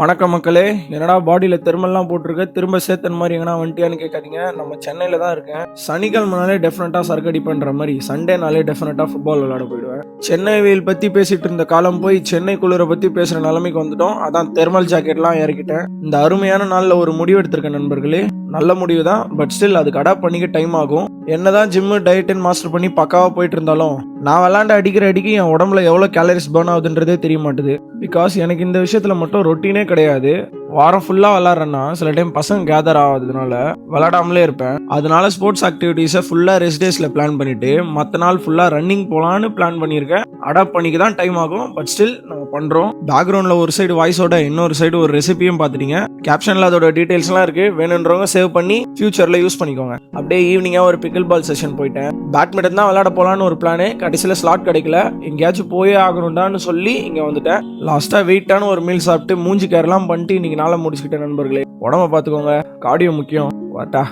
வணக்கம் மக்களே. என்னடா பாடியில் தெர்மல்லாம் போட்டிருக்க, திரும்ப சேர்த்தன் மாதிரி எங்கன்னா வந்துட்டியான்னு கேட்காதீங்க. நம்ம சென்னையில் தான் இருக்கேன். சனிக்கிழமைனாலே டெஃபினட்டாக சரக்கு அடிப்பேன்ற மாதிரி, சண்டேனாலே டெஃபினட்டாக ஃபுட்பால் விளையாட போயிடுவேன். சென்னை வெயில் பற்றி பேசிட்டு இருந்த காலம் போய் சென்னை குளிரை பற்றி பேசுகிற நிலைமைக்கு வந்துட்டோம். அதான் தெர்மல் ஜாக்கெட்லாம் இறக்கிட்டேன். இந்த அருமையான நாளில் ஒரு முடிவு எடுத்திருக்கேன் நண்பர்களே. நல்ல முடிவு தான், பட் ஸ்டில் அதுக்கு அடாப்ட் பண்ணிக்க டைம் ஆகும். என்னதான் ஜிம்மு டயட்டன் மாஸ்டர் பண்ணி பக்காவாக போயிட்டு இருந்தாலும் நான் விளாண்டு அடிக்கிற அடிக்கு என் உடம்புல எவ்வளோ கேலரிஸ் பர்ன் ஆகுதுன்றதே தெரிய மாட்டுது. பிகாஸ் எனக்கு இந்த விஷயத்தில் மட்டும் ரொட்டீனே கிடையாது. வாரம் ஃபுல்லாக விளாட்றேன்னா சில டைம் பசங்க கேதர் ஆகாததுனால விளாடாமலே இருப்பேன். அதனால ஸ்போர்ட்ஸ் ஆக்டிவிட்டீஸை ஃபுல்லாக ரெஸ்ட் டேஸில் பிளான் பண்ணிட்டு மற்ற நாள் ஃபுல்லாக ரன்னிங் போகலான்னு பிளான் பண்ணியிருக்கேன். அடாப்ட் பண்ணிக்க தான் டைம் ஆகும், பட் ஸ்டில் நம்ம பண்ணுறோம். பேக்ரவுண்டில் ஒரு சைடு வாய்ஸோட இன்னொரு சைடு ஒரு ரெசிபியும் பார்த்துட்டீங்க. கேப்ஷனில் அதோட டீட்டெயில்ஸ்லாம் இருக்குது, வேணுன்றவங்க சேவ் பண்ணி ஃபியூச்சரில் யூஸ் பண்ணிக்கோங்க. அப்படியே ஈவினிங்காக ஒரு பிக்கிள் பால் செஷன் போயிட்டேன். பேட்மிண்டன் தான் விளையாட போகலான்னு ஒரு பிளானு, கடைசியில் ஸ்லாட் கிடைக்கல. எங்கேயாச்சும் போயே ஆகணும்டான்னு சொல்லி இங்கே வந்துட்டேன். லாஸ்ட்டாக வெயிட்டான ஒரு மீல் சாப்பிட்டு மூஞ்சி கேர்லாம் பண்ணிட்டு இன்னைக்கு நாளை முடிச்சுக்கிட்டேன் நண்பர்களே. உடம்ப பார்த்துக்கோங்க, கார்டியோ முக்கியம். வாட்டா.